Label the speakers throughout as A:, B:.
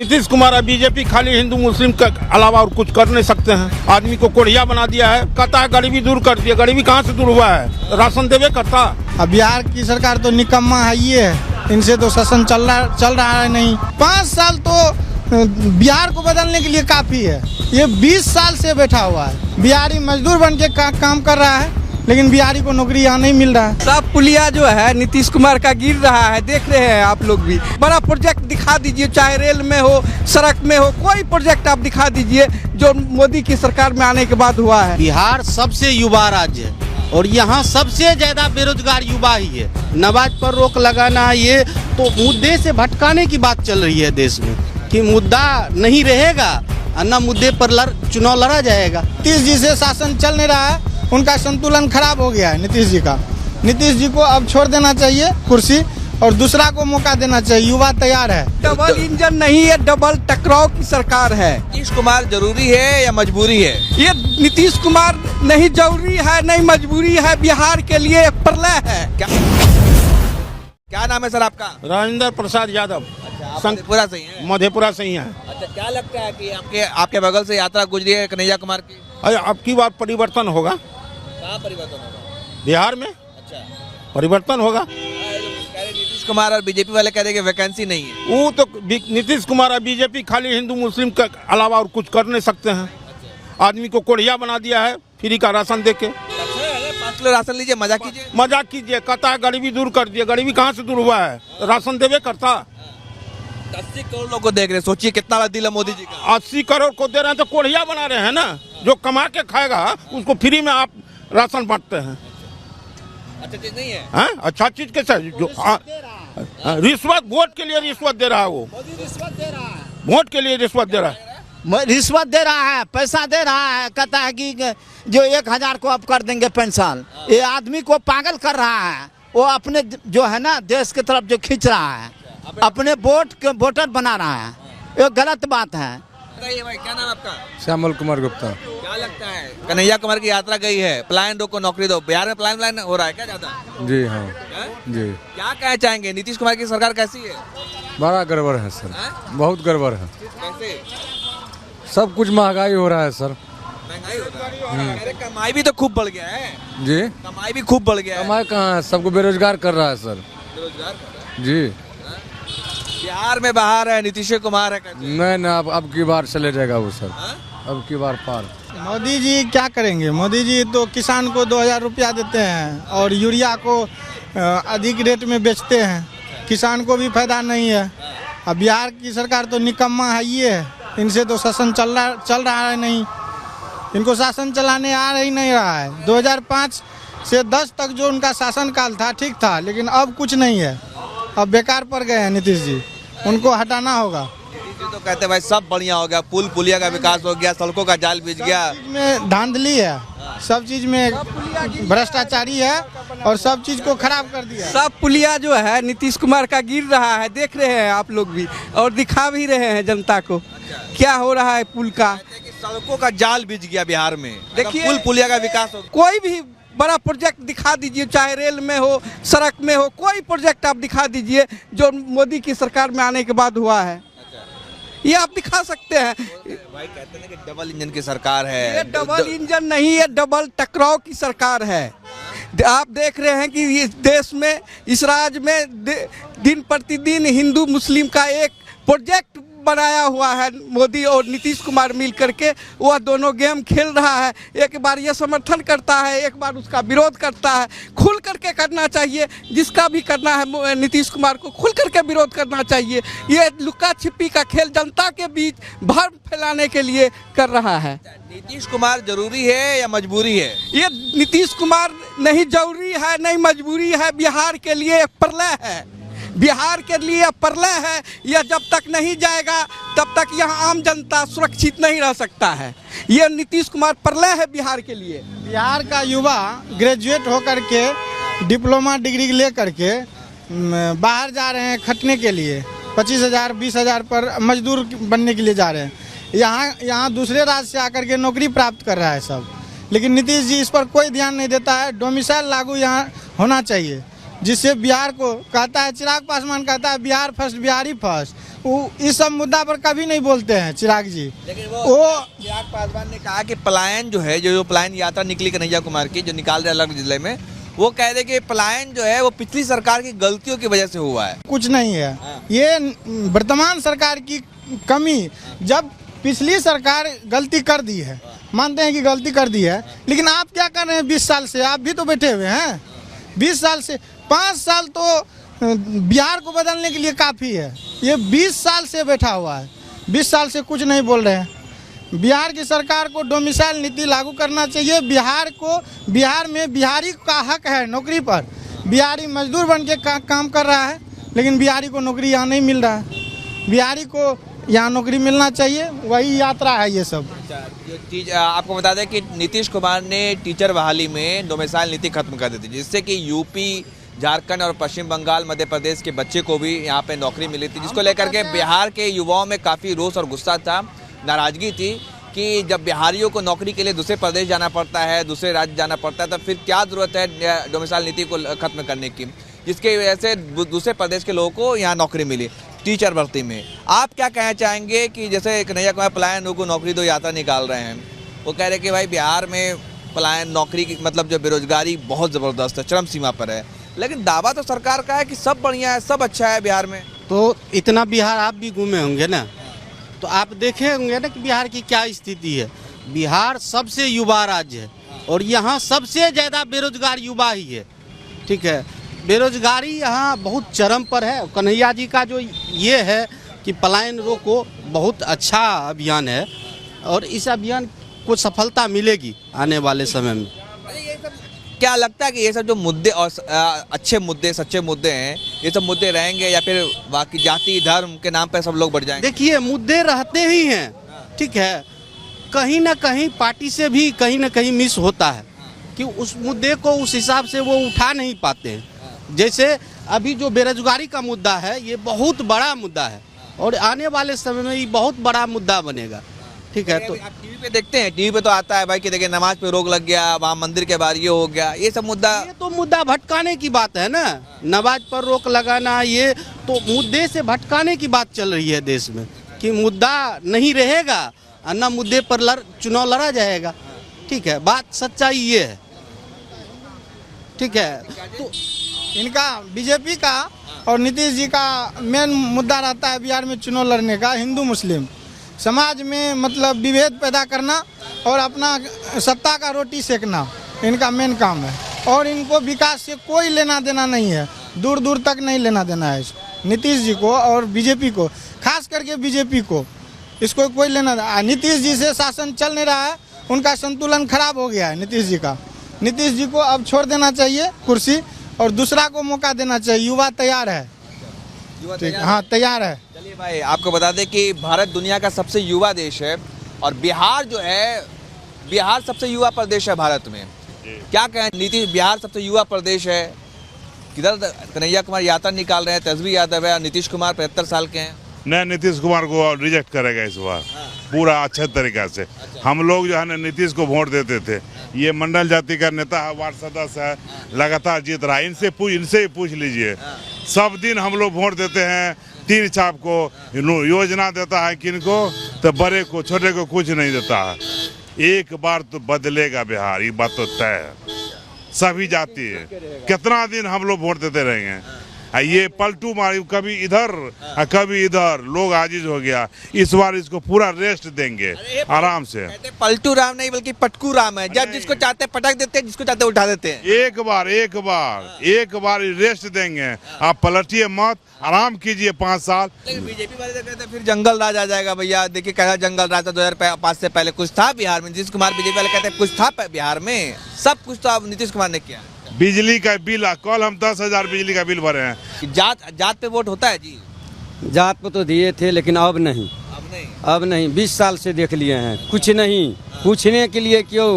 A: नीतीश कुमार और बीजेपी खाली हिंदू मुस्लिम के अलावा और कुछ कर नहीं सकते हैं। आदमी को कोढ़िया बना दिया है, कहता है गरीबी दूर कर दिया। गरीबी कहाँ से दूर हुआ है? राशन देवे करता।
B: अब बिहार की सरकार तो निकम्मा है, ये है, इनसे तो शासन चल रहा है नहीं। 5 साल तो बिहार को बदलने के लिए काफी है। ये 20 साल से बैठा हुआ है। बिहारी मजदूर बन के काम कर रहा है, लेकिन बिहारी को नौकरी यहाँ नहीं मिल रहा है।
C: सब पुलिया जो है नीतीश कुमार का गिर रहा है, देख रहे हैं आप लोग भी। बड़ा प्रोजेक्ट दिखा दीजिए, चाहे रेल में हो, सड़क में हो, कोई प्रोजेक्ट आप दिखा दीजिए जो मोदी की सरकार में आने के बाद हुआ है।
D: बिहार सबसे युवा राज्य है और यहाँ सबसे ज्यादा बेरोजगार युवा ही है। नमाज पर रोक लगाना, ये तो मुद्दे से भटकाने की बात चल रही है देश में, कि मुद्दा नहीं रहेगा और न मुद्दे पर चुनाव लड़ा जाएगा।
B: नीतीश जी से शासन चल नहीं रहा है, उनका संतुलन खराब हो गया है नीतीश जी का। नीतीश जी को अब छोड़ देना चाहिए कुर्सी और दूसरा को मौका देना चाहिए। युवा तैयार है।
C: डबल इंजन नहीं है, डबल टकराव की सरकार है।
E: नीतीश कुमार जरूरी है या मजबूरी है?
C: ये नीतीश कुमार नहीं जरूरी है नहीं मजबूरी है, बिहार के लिए एक प्रलय है।
E: क्या नाम है सर आपका?
A: राजेंद्र प्रसाद यादव।
E: मधेपुरा से ही है?
A: मधेपुरा से ही है।
E: अच्छा, क्या लगता है कि आपके बगल से यात्रा गुजरी है कन्हैया कुमार की?
A: अरे अब की बार परिवर्तन होगा
E: कहाँ परिवर्तन होगा?
A: बिहार में।
E: अच्छा,
A: परिवर्तन होगा।
E: नीतीश कुमार और बीजेपी वाले कह रहे हैं कि वैकेंसी नहीं है।
A: वो तो नीतीश कुमार और बीजेपी खाली हिंदू मुस्लिम के अलावा और कुछ कर नहीं सकते हैं। आदमी को कोढ़िया बना दिया है, फ्री का राशन दे के।
E: 5 किलो राशन लीजिए, मजाक कीजिए।
A: मजाक कीजिए, कहता है गरीबी दूर कर दिया। गरीबी कहाँ से दूर हुआ है? राशन देवे करता।
E: 80 करोड़ लोग को देख रहे हैं, सोचिए कितना बड़ा दिल है मोदी जी का।
A: 80 करोड़ को दे रहे हैं तो कोढ़िया बना रहे हैं ना। जो कमा के खाएगा उसको फ्री में आप राशन बांटते हैं।
E: अच्छा चीज नहीं है?
A: हाँ, अच्छा चीज कैसे? जो रिश्वत, वोट के लिए रिश्वत दे रहा है। वो वोट के लिए रिश्वत दे रहा है।
D: रिश्वत दे रहा है, पैसा दे रहा है, कहता है कि जो 1000 को अब कर देंगे पेंशन। ये आदमी को पागल कर रहा है। वो अपने जो है ना देश की तरफ जो खींच रहा है, अपने वोटर बना रहा है। ये गलत बात है।
E: बताइए भाई, क्या नाम है आपका?
F: श्यामल कुमार गुप्ता।
E: क्या लगता है कन्हैया कुमार की यात्रा गई है, पलायन रोको नौकरी दो, बिहार में पलायन हो रहा है क्या ज्यादा?
F: जी हाँ
E: है?
F: जी।
E: क्या कहना चाहेंगे, नीतीश कुमार की सरकार कैसी है?
F: बड़ा गड़बड़ है सर, बहुत गड़बड़ है।
E: कैसे?
F: सब कुछ महंगाई हो रहा है सर।
E: महंगाई हो रहा है? अरे कमाई भी तो खूब बढ़ गया है।
F: जी,
E: कमाई भी खूब बढ़ गया है।
F: कमाई कहाँ है? सबको बेरोजगार कर रहा है सर।
E: बेरोजगार कर रहा है।
F: जी
E: बिहार में बाहर है, नीतीश कुमार है कहते हैं।
F: नहीं ना, अब की बार चले जाएगा वो सर। अब की बार पार।
B: मोदी जी क्या करेंगे? मोदी जी तो किसान को 2000 रुपया देते हैं और यूरिया को अधिक रेट में बेचते हैं। किसान को भी फायदा नहीं है। अब बिहार की सरकार तो निकम्मा है, ये है, इनसे तो शासन चल रहा है नहीं। इनको शासन चलाने आ ही नहीं रहा है। 2005 से 10 तक जो उनका शासन काल था ठीक था, लेकिन अब कुछ नहीं है। अब बेकार पड़ गए हैं नीतीश जी, उनको हटाना होगा।
E: नीतीश जी तो कहते हैं भाई सब बढ़िया हो गया, पुल पुलिया का विकास हो गया, सड़कों का जाल बिछ गया।
B: सब चीज में धांधली है, सब चीज में भ्रष्टाचारी है और सब चीज को खराब कर दिया।
C: सब पुलिया जो है नीतीश कुमार का गिर रहा है, देख रहे हैं आप लोग भी और दिखा भी रहे हैं जनता को क्या हो रहा है। पुल का,
E: सड़कों का जाल बिछ गया बिहार में।
C: देखिए,
E: पुल पुलिया का विकास हो,
C: कोई भी बड़ा प्रोजेक्ट दिखा दीजिए, चाहे रेल में हो, सड़क में हो, कोई प्रोजेक्ट आप दिखा दीजिए जो मोदी की सरकार में आने के बाद हुआ है। ये आप दिखा सकते हैं।
E: भाई कहते हैं कि डबल इंजन की सरकार है।
C: ये डबल इंजन नहीं है, डबल टकराव की सरकार है। आप देख रहे हैं कि इस देश में, इस राज्य में दिन प्रतिदिन हिंदू मुस्लिम का एक प्रोजेक्ट बनाया हुआ है मोदी और नीतीश कुमार मिल करके। वह दोनों गेम खेल रहा है, एक बार ये समर्थन करता है, एक बार उसका विरोध करता है। खुल करके करना चाहिए, जिसका भी करना है नीतीश कुमार को खुल करके विरोध करना चाहिए। ये लुका छिपी का खेल जनता के बीच भ्रम फैलाने के लिए कर रहा है।
E: नीतीश कुमार जरूरी है या मजबूरी है?
C: ये नीतीश कुमार नहीं जरूरी है नहीं मजबूरी है, बिहार के लिए एक प्रलय है। बिहार के लिए प्रलय है। यह जब तक नहीं जाएगा तब तक यहाँ आम जनता सुरक्षित नहीं रह सकता है। यह नीतीश कुमार प्रलय है बिहार के लिए।
B: बिहार का युवा ग्रेजुएट होकर के डिप्लोमा डिग्री ले करके बाहर जा रहे हैं खटने के लिए। 25,000 20,000 पर मजदूर बनने के लिए जा रहे हैं। यहाँ दूसरे राज्य से आकर के नौकरी प्राप्त कर रहा है सब। लेकिन नीतीश जी इस पर कोई ध्यान नहीं देता है। डोमिसाइल लागू यहाँ होना चाहिए, जिससे बिहार को कहता है, चिराग पासवान कहता है बिहार फर्स्ट बिहारी फर्स्ट। इस सब मुद्दा पर कभी नहीं बोलते हैं चिराग जी।
E: लेकिन
B: वो
E: चिराग पासवान ने कहा कि पलायन जो है, जो पलायन यात्रा निकली कन्हैया कुमार की, जो निकाल रहे अलग जिले में, वो कह रहे कि पलायन जो है वो पिछली सरकार की गलतियों की वजह से हुआ है।
B: कुछ नहीं है, ये वर्तमान सरकार की कमी। जब पिछली सरकार गलती कर दी है, मानते हैं कि गलती कर दी है, लेकिन आप क्या कर रहे हैं 20 साल से? आप भी तो बैठे हुए हैं 20 साल से। 5 साल तो बिहार को बदलने के लिए काफ़ी है, ये 20 साल से बैठा हुआ है, 20 साल से कुछ नहीं बोल रहे हैं। बिहार की सरकार को डोमिसाइल नीति लागू करना चाहिए। बिहार में बिहारी का हक है नौकरी पर। बिहारी मजदूर बन के काम कर रहा है, लेकिन बिहारी को नौकरी यहाँ नहीं मिल रहा है। बिहारी को यहाँ नौकरी मिलना चाहिए, वही यात्रा है ये सब।
E: आपको बता दें कि नीतीश कुमार ने टीचर बहाली में डोमिसाइल नीति खत्म कर दी थी, जिससे कि यूपी, झारखंड और पश्चिम बंगाल, मध्य प्रदेश के बच्चे को भी यहाँ पे नौकरी मिली थी, जिसको लेकर के बिहार के युवाओं में काफ़ी रोष और गुस्सा था, नाराजगी थी कि जब बिहारियों को नौकरी के लिए दूसरे प्रदेश जाना पड़ता है, दूसरे राज्य जाना पड़ता है, तो फिर क्या ज़रूरत है डोमिसाइल नीति को खत्म करने की, जिसकी वजह से दूसरे प्रदेश के लोगों को यहाँ नौकरी मिली टीचर भर्ती में। आप क्या कहना चाहेंगे कि जैसे कन्हैया कुमार पलायन रोको नौकरी दो यात्रा निकाल रहे हैं, वो कह रहे हैं कि भाई बिहार में पलायन नौकरी की मतलब जो बेरोजगारी बहुत ज़बरदस्त है, चरम सीमा पर है, लेकिन दावा तो सरकार का है कि सब बढ़िया है, सब अच्छा है बिहार में।
G: तो इतना बिहार आप भी घूमे होंगे ना, तो आप देखे होंगे ना कि बिहार की क्या स्थिति है। बिहार सबसे युवा राज्य है और यहाँ सबसे ज़्यादा बेरोजगार युवा ही है। ठीक है, बेरोजगारी यहाँ बहुत चरम पर है। कन्हैया जी का जो ये है कि पलायन रोको बहुत अच्छा अभियान है और इस अभियान को सफलता मिलेगी आने वाले समय में।
E: क्या लगता है कि ये सब जो मुद्दे और अच्छे मुद्दे, सच्चे मुद्दे हैं, ये सब मुद्दे रहेंगे या फिर बाकी जाति धर्म के नाम पर सब लोग बढ़ जाएंगे?
G: देखिए, मुद्दे रहते ही हैं, ठीक है, कहीं ना कहीं पार्टी से भी कहीं ना कहीं मिस होता है कि उस मुद्दे को उस हिसाब से वो उठा नहीं पाते हैं। जैसे अभी जो बेरोजगारी का मुद्दा है, ये बहुत बड़ा मुद्दा है और आने वाले समय में ये बहुत बड़ा मुद्दा बनेगा। ठीक है, तो
E: आप टीवी पे देखते हैं, टीवी पे तो आता है भाई कि देखिए नमाज पे रोक लग गया, वहाँ मंदिर के बाहर ये हो गया, ये सब मुद्दा,
G: ये तो मुद्दा भटकाने की बात है ना। नमाज पर रोक लगाना, ये तो मुद्दे से भटकाने की बात चल रही है देश में कि मुद्दा नहीं रहेगा और न मुद्दे पर चुनाव लड़ा जाएगा। ठीक है, बात सच्चाई ये है। ठीक है, तो
B: इनका बीजेपी का और नीतीश जी का मेन मुद्दा रहता है बिहार में चुनाव लड़ने का, हिंदू मुस्लिम समाज में मतलब विभेद पैदा करना और अपना सत्ता का रोटी सेकना इनका मेन काम है। और इनको विकास से कोई लेना देना नहीं है, दूर दूर तक नहीं लेना देना है नीतीश जी को और बीजेपी को, खास करके बीजेपी को, इसको कोई लेना। नीतीश जी से शासन चल नहीं रहा है, उनका संतुलन खराब हो गया है नीतीश जी का। नीतीश जी को अब छोड़ देना चाहिए कुर्सी और दूसरा को मौका देना चाहिए। युवा तैयार है, ठीक, हाँ तैयार है।
E: चलिए भाई, आपको बता दें कि भारत दुनिया का सबसे युवा देश है और बिहार जो है, बिहार सबसे युवा प्रदेश है भारत में। क्या कहें, नीतीश बिहार सबसे युवा प्रदेश है, किधर कन्हैया कुमार यात्रा निकाल रहे हैं, तेजस्वी यादव है और नीतीश कुमार 75 साल के हैं।
H: नहीं, नीतीश कुमार को रिजेक्ट करेगा इस बार पूरा अच्छे तरीका से। हम लोग जो है ना नीतीश को वोट देते थे, ये मंडल जाति का नेता है, वार्ड सदस्य है, लगातार जीत रहा है। इनसे ही पूछ लीजिए, सब दिन हम लोग वोट देते हैं। 3 छाप को योजना देता है किनको, तो बड़े को छोटे को कुछ नहीं देता है। एक बार तो बदलेगा बिहार, ये बात तो तय है। सभी जाति है, कितना दिन हम लोग वोट देते रहेंगे। ये पलटू मारी, कभी इधर कभी इधर, लोग आजिज हो गया। इस बार इसको पूरा रेस्ट देंगे आराम से।
E: पलटू राम नहीं बल्कि पटकू राम है, जब जिसको चाहते पटक देते हैं, जिसको चाहते उठा देते हैं।
H: एक बार रेस्ट देंगे, आप पलटिए मत, आराम कीजिए 5 साल।
E: लेकिन बीजेपी वाले तो कहते हैं फिर जंगल राज आ जाएगा। भैया देखिए कैसा जंगल राज था, 2005 से पहले कुछ था बिहार में। नीतीश कुमार बीजेपी वाले कहते हैं कुछ था बिहार में, सब कुछ तो अब नीतीश कुमार ने किया।
H: बिजली का बिल, कल हम 10,000 बिजली का बिल भरे हैं।
E: जात पे वोट होता है जी?
F: जात पे तो दिए थे, लेकिन अब नहीं। अब नहीं 20 साल से देख लिए हैं, कुछ नहीं। पूछने के लिए क्यों,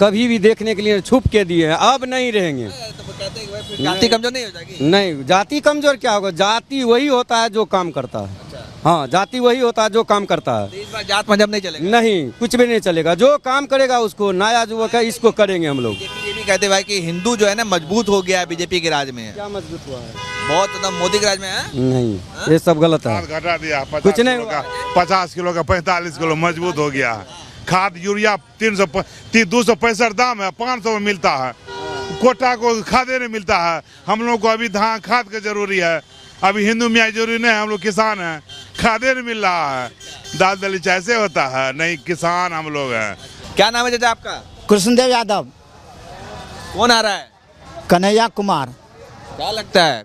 F: कभी भी देखने के लिए छुप के दिए हैं, अब नहीं रहेंगे।
E: तो कहते हैं कि फिर जाति कमजोर नहीं हो जाएगी?
F: नहीं, जाति कमजोर क्या होगा, जाति वही होता है जो काम करता है। हाँ, जाति वही होता है जो काम करता है।
E: तो इस बार जात मजहब नहीं चलेगा?
F: नहीं, कुछ भी नहीं चलेगा। जो काम करेगा उसको, नया युवक है इसको करेंगे हम लोग।
E: बीजेपी बीजेपी कहते भाई कि हिंदू जो है ना मजबूत हो गया है बीजेपी के राज में।
F: क्या मजबूत हुआ है?
E: बहुत एकदम मोदी के राज में है।
F: नहीं, ये सब गलत है।
H: खाद घटा दिया,
F: कुछ नहीं
H: 50 किलो का 45 किलो मजबूत हो गया है। खाद यूरिया 265 दाम है, 500 में मिलता है। कोटा को खादे नहीं मिलता है। हम लोग को अभी धान खाद का जरूरी है। अभी हिंदू मियाँ जरूरी नहीं है, हम लोग किसान हैं, खादे नहीं मिल रहा है। दाल दलिच ऐसे होता है, नहीं किसान हम लोग हैं।
E: क्या नाम है चाचा आपका?
D: कृष्णदेव यादव।
E: कौन आ रहा है?
D: कन्हैया कुमार।
E: क्या लगता है?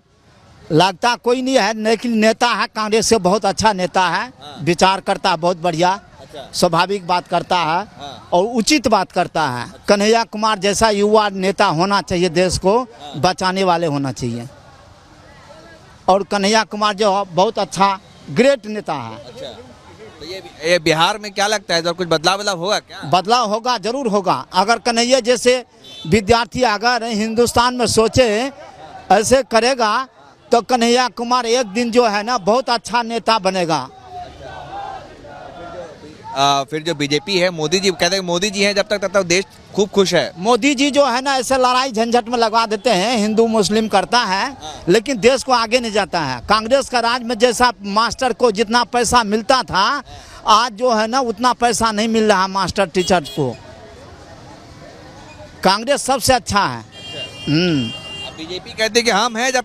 D: लगता कोई नहीं है, लेकिन नेता है, कांग्रेस से बहुत अच्छा नेता है। विचार करता है बहुत बढ़िया, स्वाभाविक बात करता है और उचित बात करता है। कन्हैया कुमार जैसा युवा नेता होना चाहिए, देश को बचाने वाले होना चाहिए। और कन्हैया कुमार जो बहुत अच्छा ग्रेट नेता है।
E: तो ये बिहार में क्या लगता है, जब कुछ बदलाव होगा क्या?
D: बदलाव होगा, जरूर होगा। अगर कन्हैया जैसे विद्यार्थी अगर हिंदुस्तान में सोचे ऐसे करेगा तो कन्हैया कुमार एक दिन जो है ना बहुत अच्छा नेता बनेगा।
E: फिर जो बीजेपी है, मोदी जी कहते हैं मोदी जी हैं जब तक तब तक देश खूब खुश है।
D: मोदी जी जो है ना ऐसे लड़ाई झंझट में लगा देते हैं, हिंदू मुस्लिम करता है लेकिन देश को आगे नहीं जाता है। कांग्रेस का राज में जैसा मास्टर को जितना पैसा मिलता था, आज जो है ना उतना पैसा नहीं मिल रहा मास्टर टीचर को। कांग्रेस सबसे अच्छा है।
E: बीजेपी कहते हैं कि हम हैं जब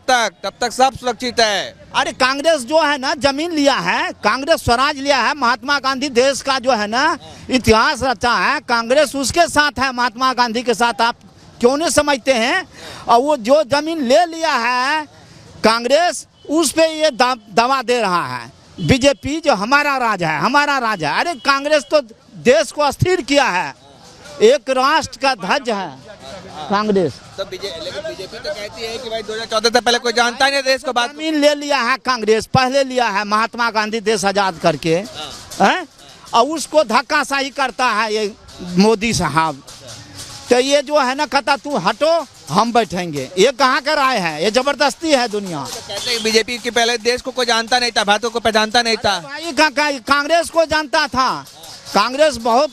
E: तक सब सुरक्षित है।
D: अरे कांग्रेस जो है ना जमीन लिया है, कांग्रेस स्वराज लिया है। महात्मा गांधी देश का जो है ना इतिहास रचा है, कांग्रेस उसके साथ है, महात्मा गांधी के साथ। आप क्यों नहीं समझते हैं? और वो जो जमीन ले लिया है कांग्रेस, उस पे ये दवा दे रहा है बीजेपी जो हमारा राज है, हमारा राज है। अरे कांग्रेस तो देश को अस्थिर किया है, एक राष्ट्र का ध्वज है कांग्रेस।
E: तो लेकिन बीजेपी तो कहती है कि भाई 2014 से पहले कोई जानता नहीं देश को। बात
D: जमीन ले लिया है कांग्रेस, पहले लिया है महात्मा गांधी देश आजाद करके हैं, और उसको धक्काशाही करता है ये मोदी साहब। तो ये जो है ना कहता तू हटो हम बैठेंगे, ये कहाँ का राय है? ये जबरदस्ती है दुनिया।
E: तो कहते हैं बीजेपी के पहले देश को कोई जानता नहीं था, भारत को पहचानता नहीं था।
D: भाई कांग्रेस को जानता था। कांग्रेस बहुत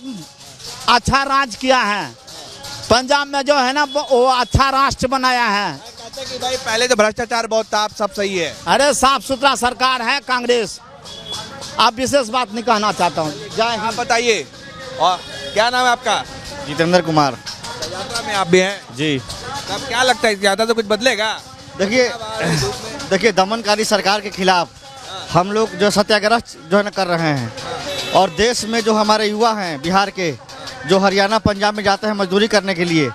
D: अच्छा राज किया है, पंजाब में जो है ना वो अच्छा राष्ट्र बनाया है।
E: कहते हैं कि भाई पहले तो भ्रष्टाचार बहुत था, अब सब सही है।
D: अरे साफ सुथरा सरकार है कांग्रेस। आप विशेष बात नहीं कहना चाहता हूँ। जय
E: आप बताइए, और क्या नाम है आपका?
I: जितेंद्र कुमार।
E: यात्रा में आप भी हैं
I: जी।
E: तब क्या लगता है यात्रा तो कुछ बदलेगा?
I: देखिए दमनकारी सरकार के खिलाफ हम लोग जो सत्याग्रह जो है ना कर रहे हैं, और देश में जो हमारे युवा हैं बिहार के, जो हरियाणा पंजाब में जाते हैं मजदूरी करने के लिए,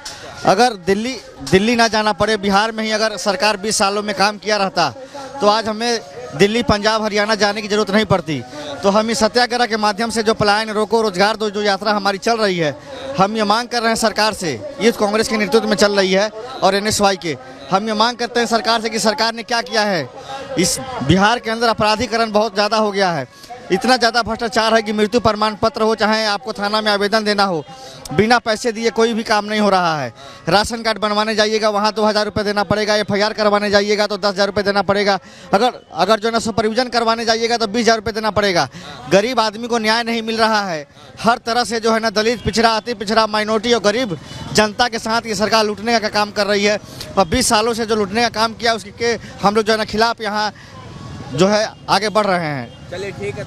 I: अगर दिल्ली ना जाना पड़े, बिहार में ही अगर सरकार 20 सालों में काम किया रहता तो आज हमें दिल्ली पंजाब हरियाणा जाने की जरूरत नहीं पड़ती। तो हम इस सत्याग्रह के माध्यम से जो पलायन रोको रोजगार दो जो यात्रा हमारी चल रही है, हम ये मांग कर रहे हैं सरकार से, ये कांग्रेस के नेतृत्व में चल रही है और NSY के, हम ये मांग करते हैं सरकार से कि सरकार ने क्या किया है। इस बिहार के अंदर अपराधीकरण बहुत ज़्यादा हो गया है, इतना ज़्यादा भ्रष्टाचार है कि मृत्यु प्रमाण पत्र हो, चाहे आपको थाना में आवेदन देना हो, बिना पैसे दिए कोई भी काम नहीं हो रहा है। राशन कार्ड बनवाने जाइएगा वहाँ 2000 रुपये देना पड़ेगा, FIR करवाने जाइएगा तो 10,000 रुपये देना पड़ेगा, अगर जो है ना सुपरविजन करवाने जाइएगा तो 20,000 रुपये देना पड़ेगा। गरीब आदमी को न्याय नहीं मिल रहा है। हर तरह से जो है ना दलित, पिछड़ा, अति पिछड़ा, माइनॉरिटी और गरीब जनता के साथ ये सरकार लूटने का काम कर रही है। और 20 सालों से जो लूटने का काम किया उसके हम लोग जो है ना खिलाफ यहाँ जो है आगे बढ़ रहे हैं।
E: चलिए ठीक है।